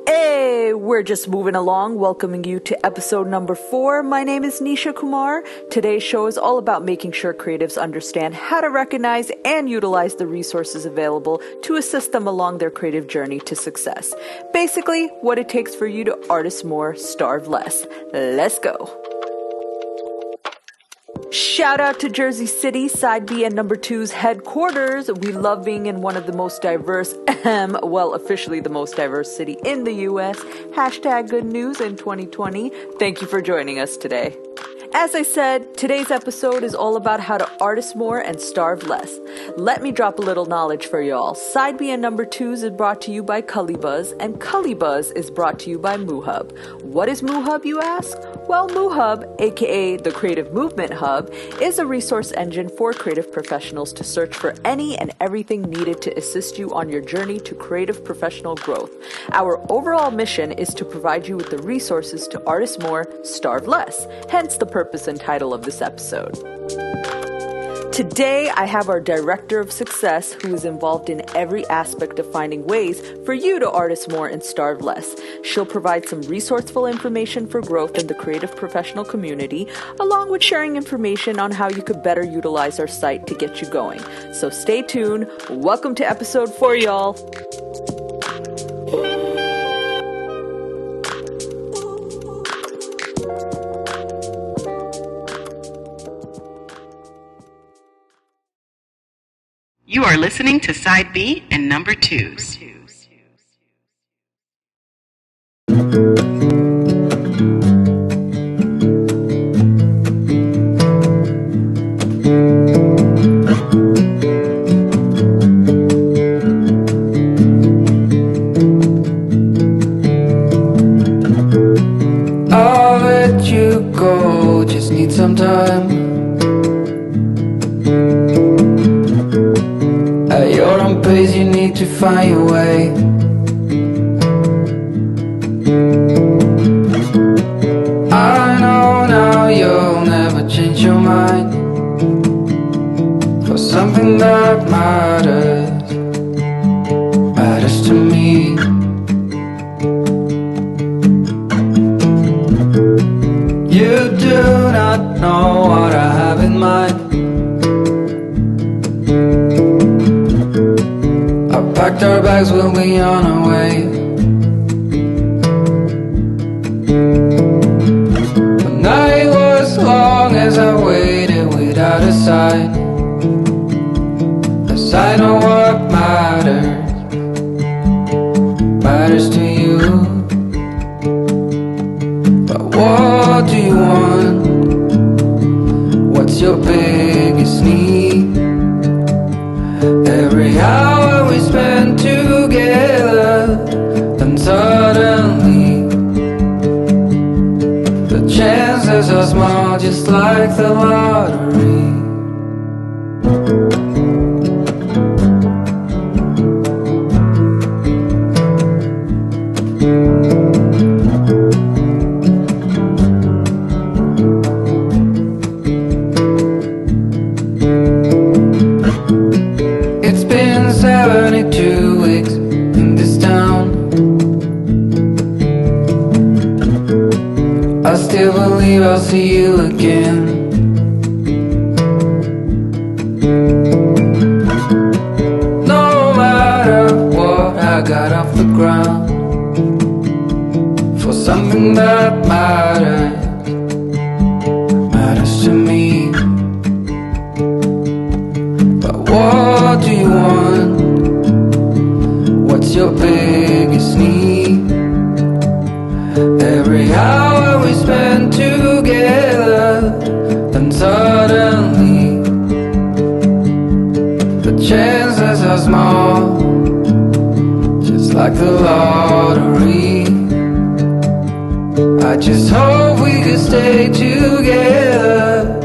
Hey, we're just moving along, welcoming you to episode number 4. My name is Nisha Kumar. Today's show is all about making sure creatives understand how to recognize and utilize the resources available to assist them along their creative journey to success. Basically, what it takes for you to artist more, starve less. Let's go. Shout out to Jersey City, Side B and number 2's headquarters. We love being in one of the most diverse, officially the most diverse city in the U.S. Hashtag good news in 2020. Thank you for joining us today. As I said, today's episode is all about how to artist more and starve less. Let me drop a little knowledge for y'all. Side B and number 2's is brought to you by Cullibuzz, and Cullibuzz is brought to you by MooHub. What is MooHub, you ask? Well, MooHub, aka the Creative Movement Hub, is a resource engine for creative professionals to search for any and everything needed to assist you on your journey to creative professional growth. Our overall mission is to provide you with the resources to artist more, starve less, hence the purpose and title of this episode. Today, I have our Director of Success who is involved in every aspect of finding ways for you to artist more and starve less. She'll provide some resourceful information for growth in the creative professional community, along with sharing information on how you could better utilize our site to get you going. So stay tuned. Welcome to episode 4, y'all. You are listening to Side B and number 2's. I'll let you go, just need some time. At your own pace, you need to find your way. I know now you'll never change your mind for something that matters to me. You do not know what I have in mind. Packed our bags, we'll be on our way. The night was long as I waited without a sign. A sign of what matters to you. But what do you want? What's your biggest need? Every hour we spend together, then suddenly the chances are small, just like the lottery. It's been 72 weeks in this town. I still believe I'll see you again. No matter what, I got off the ground for something that matters to me. But what do you want? What's your biggest need? Every hour we spend together, then suddenly the chances are small, just like the lottery. I just hope we could stay together.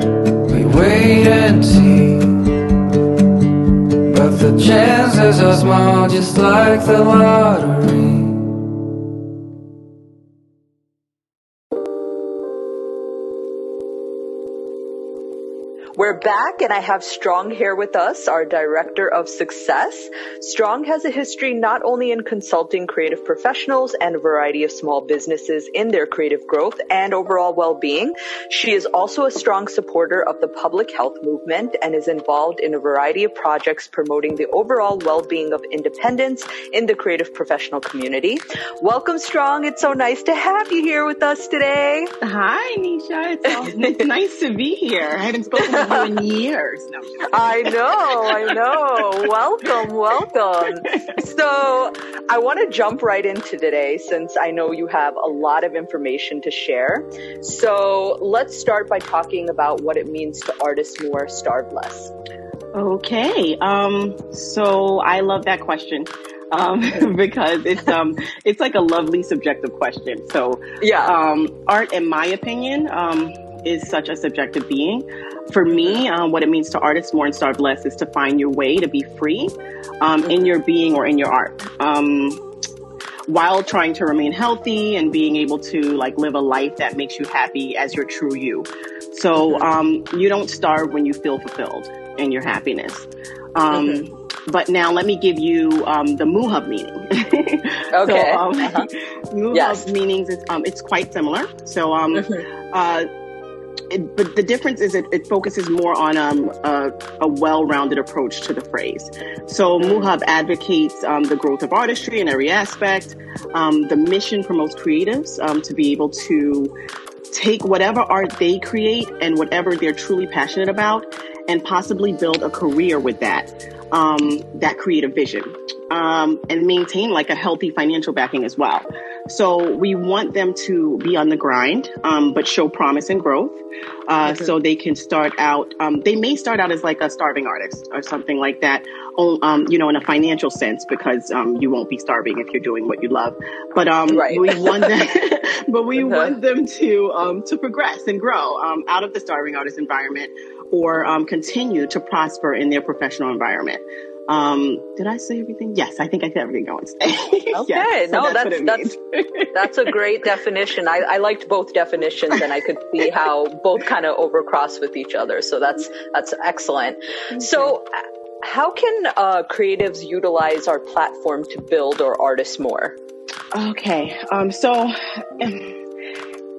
We wait and see, but the chances are small, just like the lottery. We're back, and I have Strong here with us, our Director of Success. Strong has a history not only in consulting creative professionals and a variety of small businesses in their creative growth and overall well-being. She is also a strong supporter of the public health movement and is involved in a variety of projects promoting the overall well-being of independents in the creative professional community. Welcome, Strong. It's so nice to have you here with us today. Hi, Nisha. It's nice to be here. I haven't spoken with you in years. No, I know. Welcome. So I want to jump right into today since I know you have a lot of information to share. So let's start by talking about what it means to artist more, starve less. Okay. So I love that question. Because it's like a lovely subjective question. So art, in my opinion, is such a subjective being. For me, what it means to artists more and starve less is to find your way to be free in your being or in your art, while trying to remain healthy and being able to like live a life that makes you happy as your true you. So you don't starve when you feel fulfilled in your happiness. But now let me give you the MooHub meaning. Okay. So, MooHub meanings is it's quite similar. So but the difference is it focuses more on a well-rounded approach to the phrase. So MooHub advocates the growth of artistry in every aspect. The mission promotes creatives to be able to take whatever art they create and whatever they're truly passionate about and possibly build a career with that creative vision, and maintain like a healthy financial backing as well. So we want them to be on the grind, but show promise and growth. So they can start out, they may start out as like a starving artist or something like that, in a financial sense, because you won't be starving if you're doing what you love. But we want them, want them to progress and grow out of the starving artist environment, or continue to prosper in their professional environment. Did I say everything? Yes, I think I said everything I want to say. Okay, yes, so that's a great definition. I liked both definitions, and I could see how both kind of overcross with each other. So that's excellent. So how can creatives utilize our platform to build or artist more? Okay, so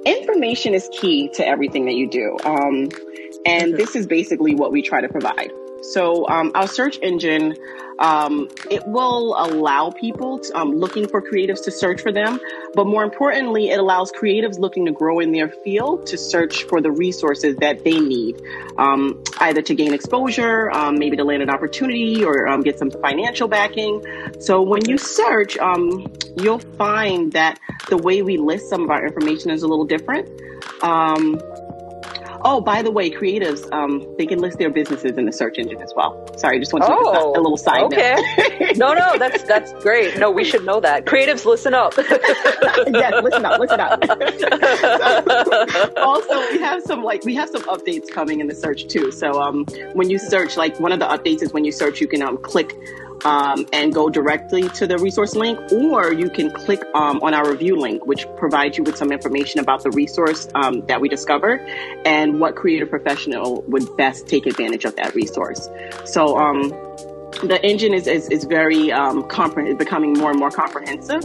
information is key to everything that you do. And this is basically what we try to provide. So our search engine, it will allow people looking for creatives to search for them. But more importantly, it allows creatives looking to grow in their field to search for the resources that they need, either to gain exposure, maybe to land an opportunity, or get some financial backing. So when you search, you'll find that the way we list some of our information is a little different. Oh, by the way, creatives, they can list their businesses in the search engine as well. Sorry, just want to a little side note. No, that's great. No, we should know that. Creatives, listen up. Yes, listen up. So, also, we have some updates coming in the search too. So when you search, like one of the updates is when you search, you can click and go directly to the resource link, or you can click on our review link, which provides you with some information about the resource that we discovered and what creative professional would best take advantage of that resource. So the engine is very becoming more and more comprehensive.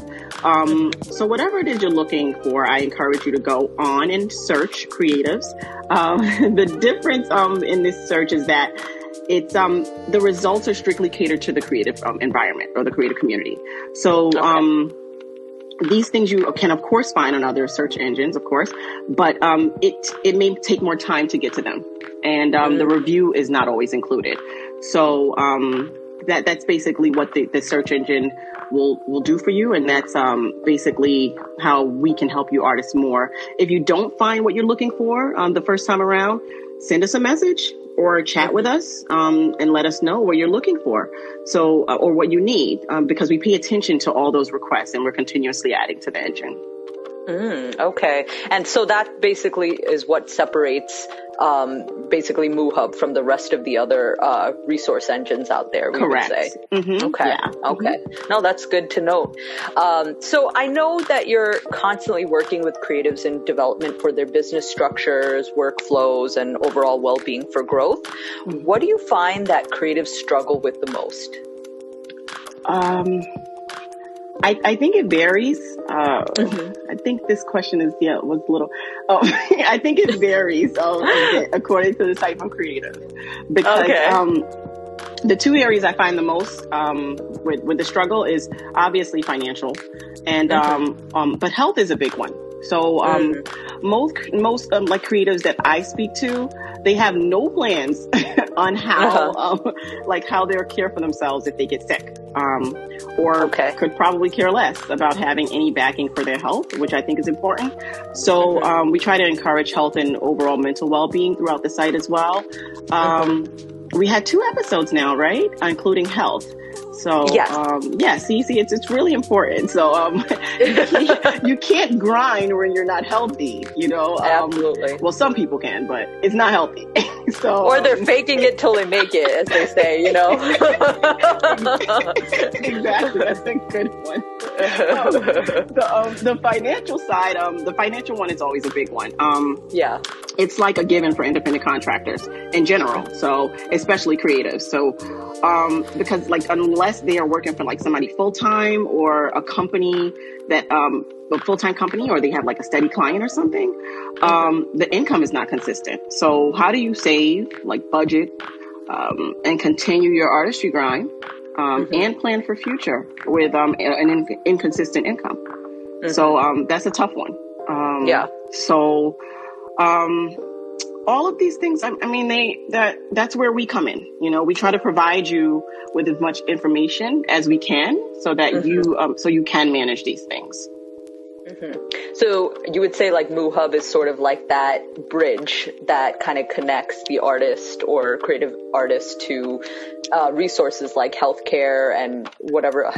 So whatever it is you're looking for, I encourage you to go on and search creatives. The difference in this search is that it's the results are strictly catered to the creative environment or the creative community. So these things you can of course find on other search engines, of course, but it may take more time to get to them, and the review is not always included. So that's basically what the search engine will do for you, and that's basically how we can help you artists more. If you don't find what you're looking for the first time around, send us a message or chat with us and let us know what you're looking for, so or what you need, because we pay attention to all those requests and we're continuously adding to the engine. Okay. And so that basically is what separates basically MooHub from the rest of the other resource engines out there, we Correct. would say. Mm-hmm. Okay. Yeah. Okay. No, that's good to note. So I know that you're constantly working with creatives in development for their business structures, workflows, and overall well-being for growth. What do you find that creatives struggle with the most? I think it varies. I think this question was a little. I think it varies a bit according to the type of creative, because the two areas I find the most with the struggle is obviously financial, and but health is a big one. So most like creatives that I speak to, they have no plans on how like how they'll care for themselves if they get sick, or could probably care less about having any backing for their health, which I think is important. So we try to encourage health and overall mental well-being throughout the site as well. We had 2 episodes now, right, including health. So, see, it's really important. So, you can't grind when you're not healthy, you know? Absolutely. Well, some people can, but it's not healthy. So, or they're faking it till they make it, as they say, you know? Exactly. That's a good one. The financial side, the financial one is always a big one. It's like a given for independent contractors in general. So, especially creatives. So, because like, unless they are working for like somebody full-time or a company that, a full-time company, or they have like a steady client or something, the income is not consistent. So how do you save, like budget, and continue your artistry grind, and plan for future with, an inconsistent income? So, that's a tough one. So, all of these things, I mean, that's where we come in. You know, we try to provide you with as much information as we can so that you can manage these things. So you would say like MooHub is sort of like that bridge that kind of connects the artist or creative artist to resources like healthcare and whatever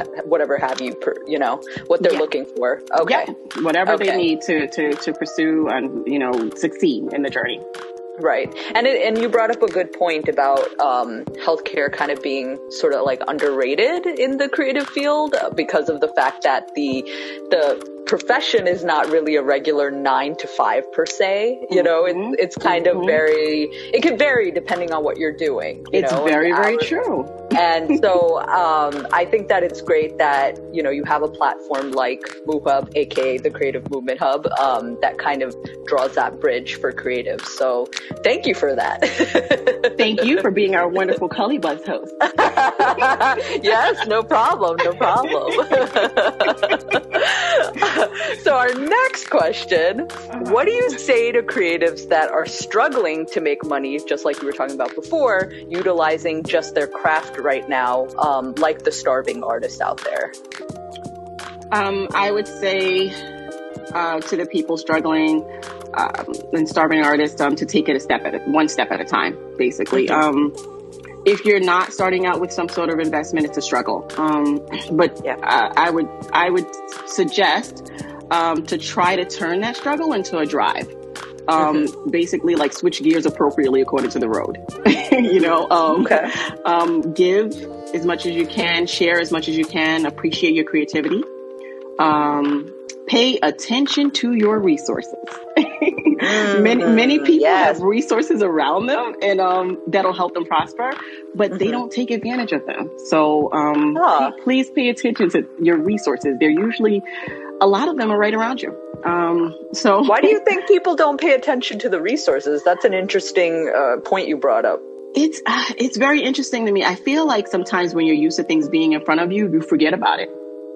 have you, you know, what they're looking for. Okay. Yeah. Whatever they need to pursue and, you know, succeed in the journey. Right. And you brought up a good point about healthcare kind of being sort of like underrated in the creative field because of the fact that the profession is not really a regular 9 to 5 per se. You know, it's kind of it can vary depending on what you're doing. It's very, very true. And so I think that it's great that, you know, you have a platform like MooHub, aka the Creative Movement Hub, that kind of draws that bridge for creatives. So thank you for that. Thank you for being our wonderful Cully Buzz host. Yes, no problem. No problem. So our next question, what do you say to creatives that are struggling to make money, just like we were talking about before, utilizing just their craft right now, like the starving artist out there? I would say to the people struggling and starving artists to take it one step at a time, basically. If you're not starting out with some sort of investment, it's a struggle. I would suggest to try to turn that struggle into a drive. Basically like switch gears appropriately according to the road. You know, give as much as you can, share as much as you can, appreciate your creativity. Pay attention to your resources. Many people have resources around them and that'll help them prosper, but they don't take advantage of them. So please pay attention to your resources. They're usually, a lot of them are right around you. So why do you think people don't pay attention to the resources? That's an interesting point you brought up. It's very interesting to me. I feel like sometimes when you're used to things being in front of you, you forget about it.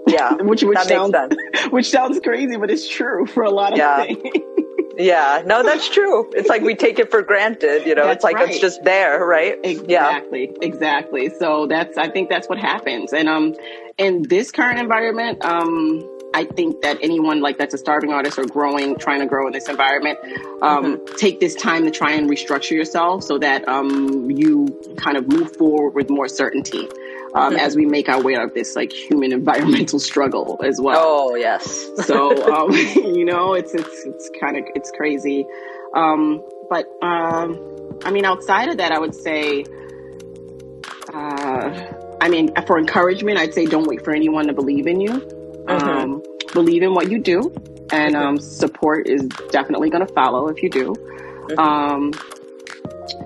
Yeah, which sounds crazy, but it's true for a lot of things. Yeah, no, that's true. It's like we take it for granted, you know, That's it's like right. It's just there, right? Exactly. So I think that's what happens. And in this current environment, I think that anyone like that's a starving artist or trying to grow in this environment, take this time to try and restructure yourself so that you kind of move forward with more certainty. as we make our way out of this like human environmental struggle as well. Oh, yes. So, it's crazy. But outside of that, I would say, for encouragement, I'd say don't wait for anyone to believe in you. Believe in what you do, and support is definitely going to follow if you do.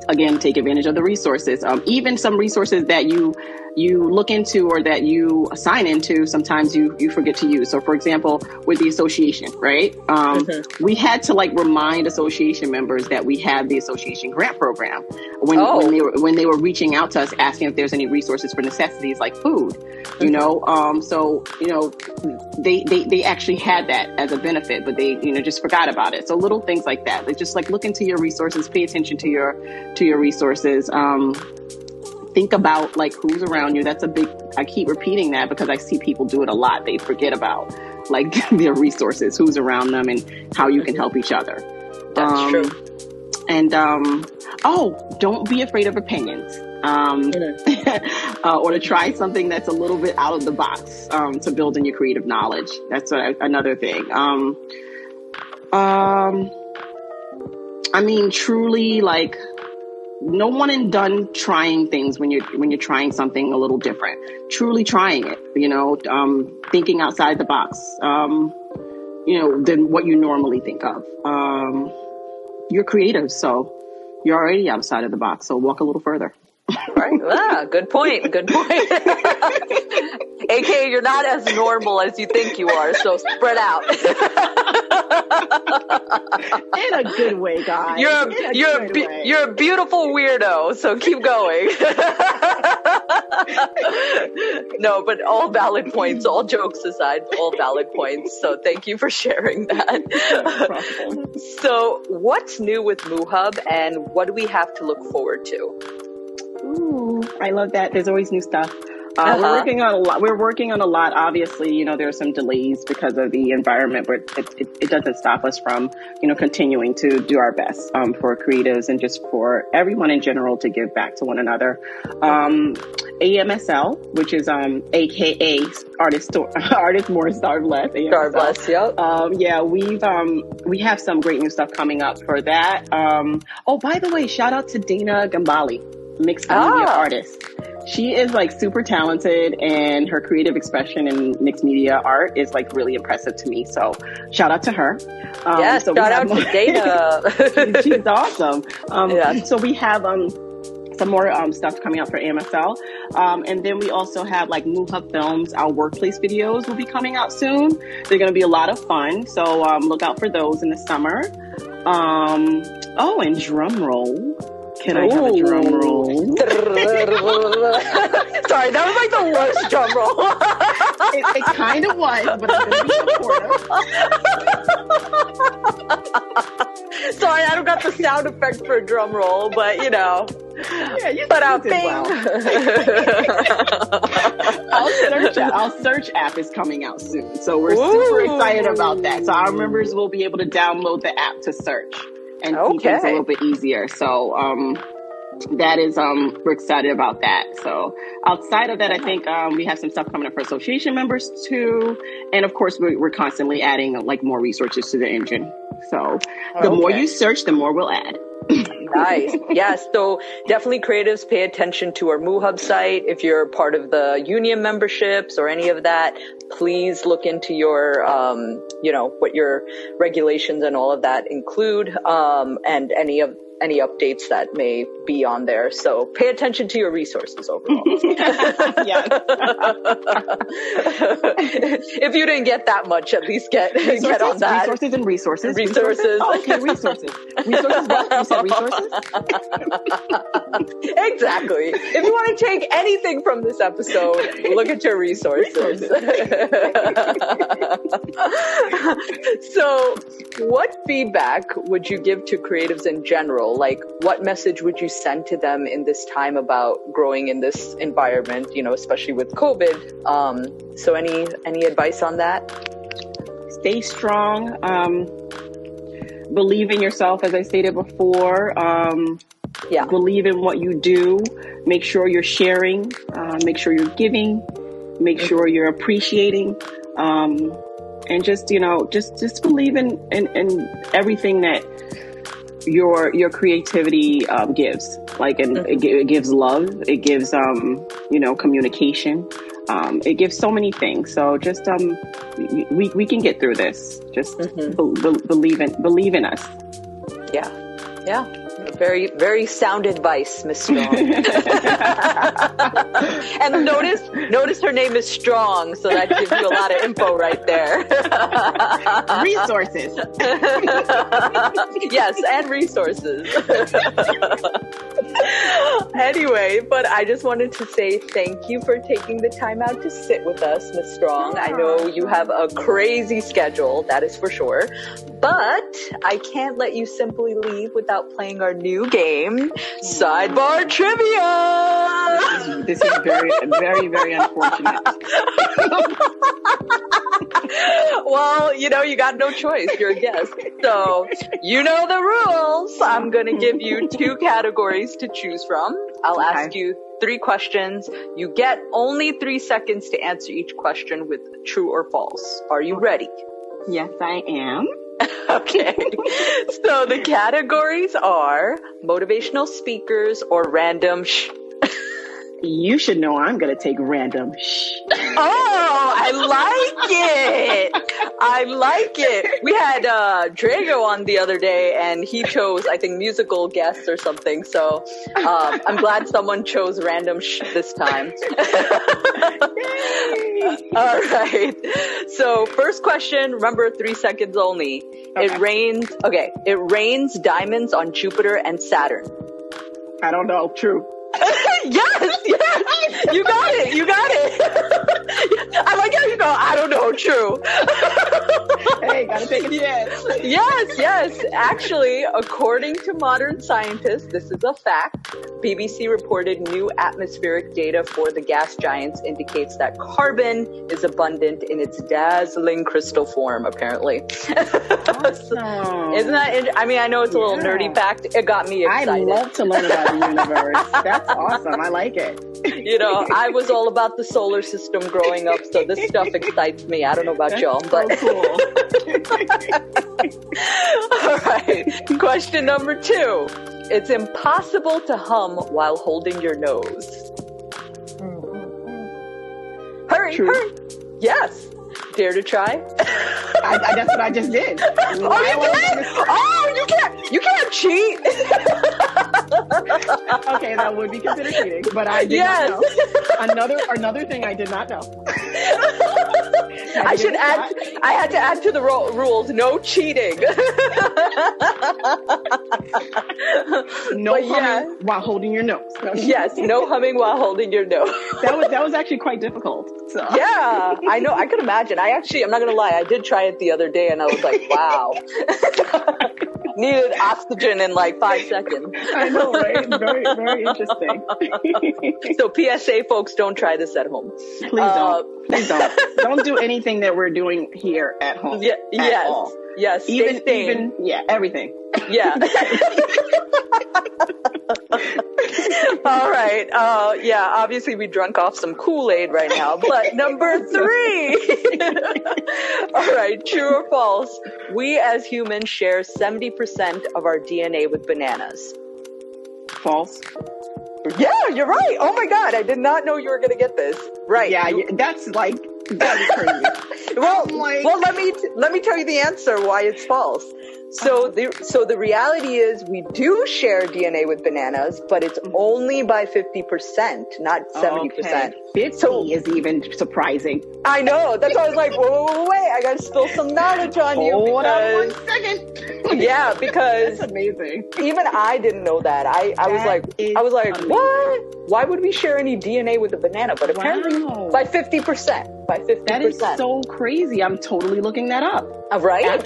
Again, take advantage of the resources. Even some resources that you look into or that you sign into, sometimes you forget to use. So, for example, with the association, right? We had to remind association members that we had the association grant program when they were reaching out to us asking if there's any resources for necessities like food. They actually had that as a benefit, but they just forgot about it. So little things like that. Like just look into your resources, pay attention to your resources. Think about who's around you. That's I keep repeating that because I see people do it a lot. They forget about their resources, who's around them, and how you can help each other. That's true. And don't be afraid of opinions. Or to try something that's a little bit out of the box to build in your creative knowledge. That's another thing. Truly, no one and done trying things when you're trying something a little different. Truly trying it, thinking outside the box, than what you normally think of. You're creative, so you're already outside of the box. So walk a little further. Right. Good point. AKA, you're not as normal as you think you are, so spread out. In a good way, guys. You're a beautiful weirdo, so keep going. No, but all valid points, all jokes aside, all valid points. So thank you for sharing that. So what's new with MooHub, and what do we have to look forward to? Ooh, I love that. There's always new stuff. We're working on a lot. Obviously, there are some delays because of the environment, but it doesn't stop us from, continuing to do our best for creatives and just for everyone in general to give back to one another. AMSL, which is AKA Artist More Star Bless. Star Bless, yep. We have some great new stuff coming up for that. By the way, shout out to Dana Gambali, mixed media artist. She is super talented, and her creative expression in mixed media art is really impressive to me. So shout out to her. Yes, shout out to Dana. She's awesome. So we have some more stuff coming out for AMSL. And then we also have MooHub Films. Our workplace videos will be coming out soon. They're going to be a lot of fun. So look out for those in the summer. And drum roll. Can I have a drum roll? Sorry, that was the worst drum roll. It kind of was, but I'm going to be supportive. Sorry, I don't got the sound effect for a drum roll, but Yeah, you did well. Our search app is coming out soon, so we're super excited about that. So our members will be able to download the app to search and see things a little bit easier. So that is we're excited about that. So outside of that, I think we have some stuff coming up for association members too, and of course we're constantly adding more resources to the engine. So the more you search, the more we'll add. Nice. Yes. So definitely creatives, pay attention to our MooHub site. If you're part of the union memberships or any of that, please look into your, what your regulations and all of that include, and any updates that may be on there. So pay attention to your resources overall. If you didn't get that much, at least get on that. Resources. Oh, okay, resources. Resources what? You said resources? Exactly. If you want to take anything from this episode, look at your resources. So what feedback would you give to creatives in general? What message would you send to them in this time about growing in this environment, especially with COVID? So any advice on that? Stay strong. Believe in yourself, as I stated before. believe in what you do. Make sure you're sharing. Make sure you're giving. Make sure you're appreciating. And just believe in everything that your creativity gives. Like, and it gives love. It gives communication. It gives so many things. So just we can get through this. Just believe in us. Yeah. Very, very sound advice, Miss Strong. And notice her name is Strong, so that gives you a lot of info right there. Resources. Yes, and resources. Anyway, but I just wanted to say thank you for taking the time out to sit with us, Miss Strong. I know you have a crazy schedule, that is for sure. But I can't let you simply leave without playing our new game, Sidebar Trivia! This is very, very, very unfortunate. Well, you got no choice. You're a guest. So, you know the rules. I'm going to give you 2 categories to choose from. I'll ask you 3 questions. You get only 3 seconds to answer each question with true or false. Are you ready? Yes, I am. Okay. So the categories are motivational speakers or random You should know I'm going to take random Oh, I like it. We had Drago on the other day, and he chose, I think, musical guests or something. So I'm glad someone chose random this time. All right. So first question, remember 3 seconds only. Okay. It rains diamonds on Jupiter and Saturn. I don't know. True. Yes. You got it. I like how you go, I don't know, true. Hey, gotta take a chance. Yes. Actually, according to modern scientists, this is a fact. BBC reported new atmospheric data for the gas giants indicates that carbon is abundant in its dazzling crystal form, apparently. Awesome. Isn't that, I know it's a little nerdy fact. It got me excited. I love to learn about the universe. That's awesome. I like it. I was all about the solar system growing up, so this stuff excites me. I don't know about y'all, but so cool. All right. Question number 2. It's impossible to hum while holding your nose. Hurry. Yes. Dare to try? That's what I just did. Oh, you did? Oh, you can't cheat. Okay, that would be considered cheating, but I did not know. Another thing I did not know. I had to add to the rules, no cheating. No humming while holding your nose. Yes, no humming while holding your nose. That was actually quite difficult. So. Yeah, I know. I could imagine. I'm not going to lie. I did try it the other day and I was like, wow. Needed oxygen in like 5 seconds. I know, right? Very, very interesting. So PSA, folks, don't try this at home. Please don't. Don't do anything that we're doing here at home. At all. Yes. Even everything. Yeah. All right. Obviously we drunk off some Kool-Aid right now, but number 3. All right. True or false? We as humans share 70% of our DNA with bananas. False. Yeah, you're right. Oh my God. I did not know you were going to get this. Right. Yeah, that's crazy. Well, let me tell you the answer why it's false. So the reality is we do share DNA with bananas, but it's only by 50%, not 70%. Okay. 50 is even surprising. I know. That's why I was like, wait, I got to spill some knowledge on you. Hold on 1 second. Yeah, because that's amazing. Even I didn't know that. I was like, amazing. What? Why would we share any DNA with a banana? But apparently by 50%. By 50%. That is so crazy. I'm totally looking that up. Right?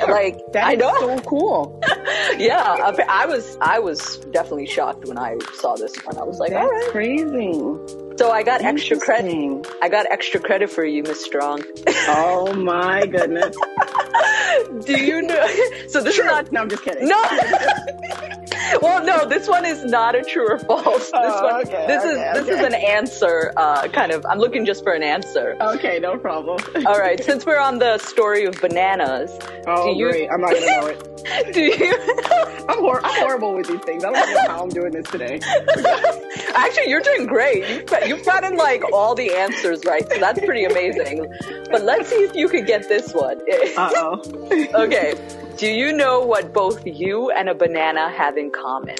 I know. So cool. Yeah, I was definitely shocked when I saw this one. I was like, that's all right. Crazy. So I got extra credit. I got extra credit for you, Miss Strong. Oh my goodness. Do you know? So this is not. No, I'm just kidding. No. Well, no, this one is not a true or false. This is an answer, kind of. I'm looking just for an answer. Okay, no problem. All right, since we're on the story of bananas. Great. I'm not going to know it. Do you? I'm horrible with these things. I don't know how I'm doing this today. Actually, you're doing great. You've gotten like all the answers right, so that's pretty amazing. But let's see if you could get this one. Uh-oh. Okay. Do you know what both you and a banana have in common?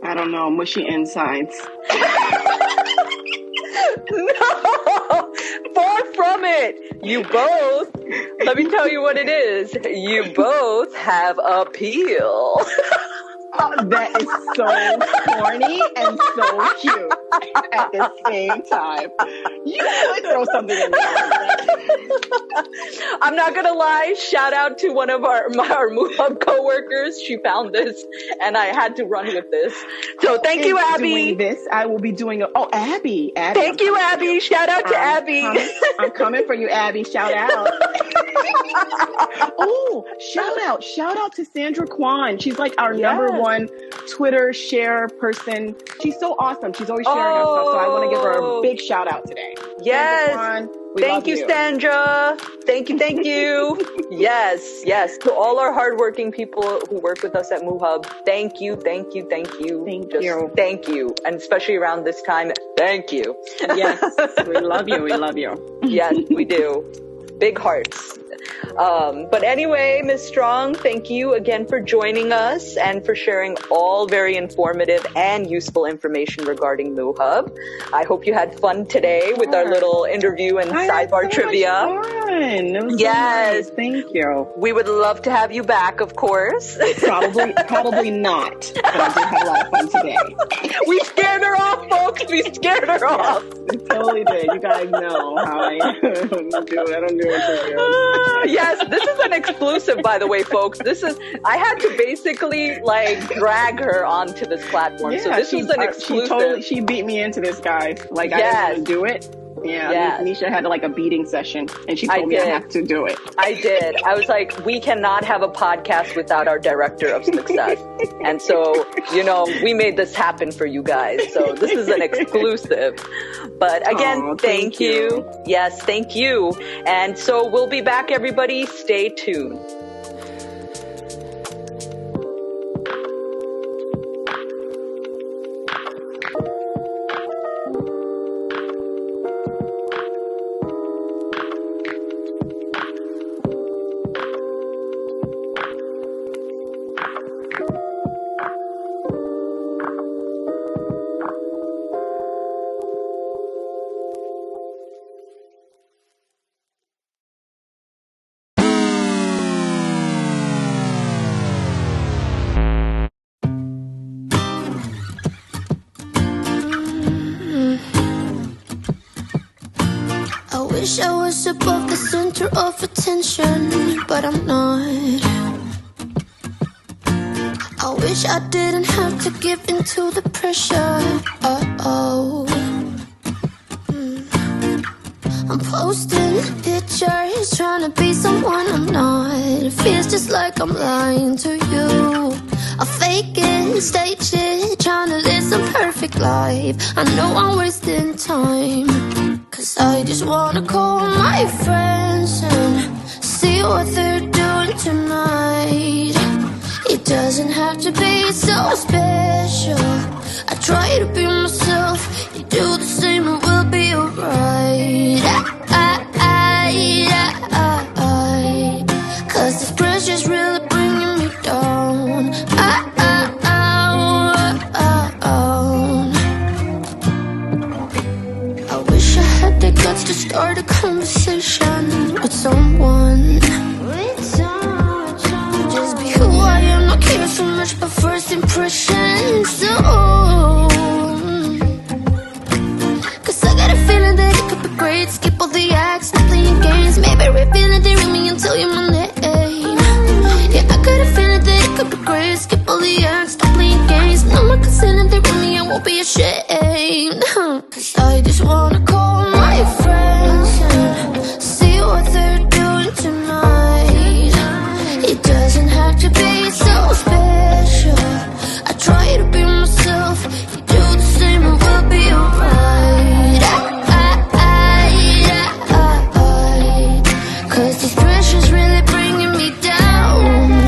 I don't know. Mushy insides. No! Far from it! You both, let me tell you what it is. You both have a peel. That is so corny and so cute at the same time. You could throw something in there. I'm not gonna lie. Shout out to one of our MooHub coworkers. She found this, and I had to run with this. So thank you, Abby. Doing this, I will be doing. Abby. Thank you, Abby. Shout out to Abby. I'm coming for you, Abby. Shout out. Shout out to Sandra Kwan. She's like our number one Twitter share person. She's so awesome. She's always sharing our stuff. So I want to give her a big shout out today. Yes. Sandra Kwan, thank you, Sandra. Thank you. Yes. To all our hardworking people who work with us at MooHub, thank you. Thank you. Thank you. And especially around this time, thank you. Yes, we love you. Yes, we do. Big hearts. But anyway, Ms. Strong, thank you again for joining us and for sharing all very informative and useful information regarding MooHub. I hope you had fun today with our little interview and sidebar trivia. It was yes. So nice. Thank you. We would love to have you back, of course. Probably not. But I did have a lot of fun today. We scared her off, folks. We scared her off. We totally did. You guys know how I don't do it. Yes, this is an exclusive, by the way, folks. I had to basically drag her onto this platform. Yeah, so this was an exclusive. She beat me into this, guys. I didn't want to do it. Yeah, Nisha had a beating session, and she told me I have to do it. I did. I was like, we cannot have a podcast without our director of success. And so, we made this happen for you guys. So this is an exclusive. But again, thank you. Yes, thank you. And so we'll be back, everybody. Stay tuned. Wish I was above the center of attention, but I'm not. I wish I didn't have to give in to the pressure. I'm posting pictures, trying to be someone I'm not. It feels just like I'm lying to you. I fake it, stage it, trying to live some perfect life. I know I'm wasting time, 'cause I just wanna call my friends and see what they're doing tonight. It doesn't have to be so special. I try to be myself, you do the same and we'll be alright. 'Cause this pressure's really bringing me down. I wish I had the guts to start a conversation with someone. Just be who I am, not care so much about first impressions. So, 'cause I got a feeling that it could be great. Skip all the acts, stop playing games. Maybe reveal it, they ring me and tell you my name. Yeah, I got a feeling that it could be great. Skip all the acts, stop playing games. No more concealing, they ring me, I won't be ashamed. 'Cause I just wanna call my friends and see what they're doing tonight. It doesn't have to be so special. this pressure's really bringing me down.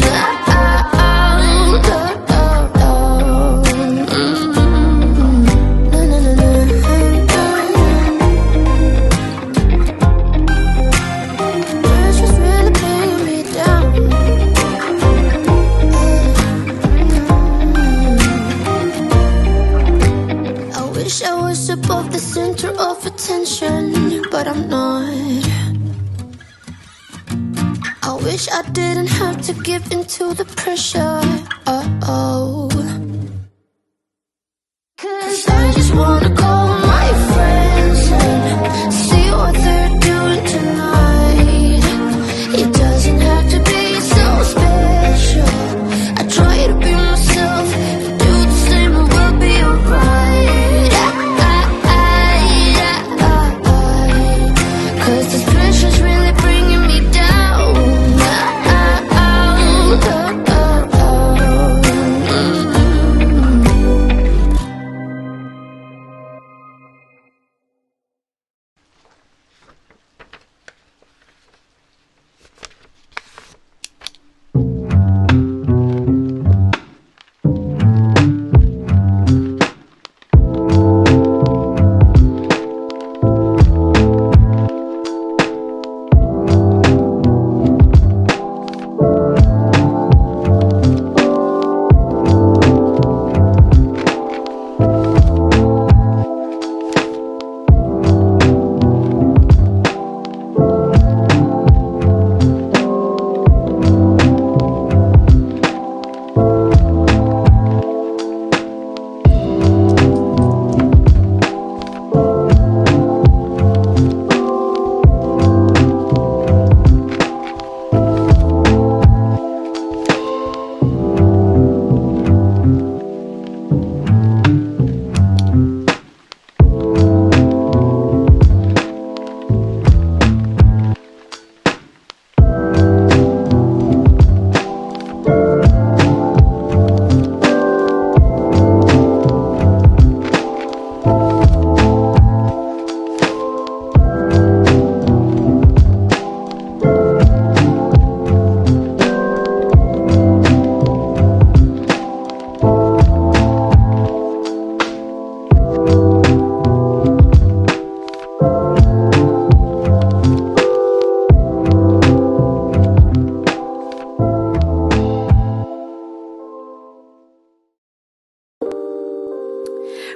Pressure's really bringing me down. I wish I was above the center of attention, but I'm not. I wish I didn't have to give into the pressure. Cause I just wanna call my friends and see what they're doing tonight. It doesn't have to be so special. I try to be myself. If you do the same, it will be alright. Cause this pressure's really bringing me down.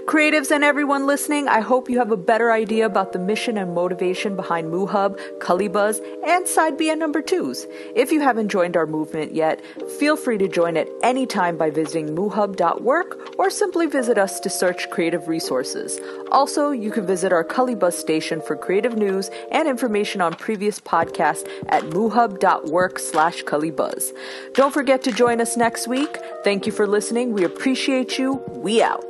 Creatives and everyone listening, I hope you have a better idea about the mission and motivation behind MooHub, Cullibuzz, and Side B number 2s. If you haven't joined our movement yet, feel free to join at any time by visiting moohub.work or simply visit us to search creative resources. Also, you can visit our Cullibuzz station for creative news and information on previous podcasts at moohub.work/Cullibuzz. Don't forget to join us next week. Thank you for listening. We appreciate you. We out.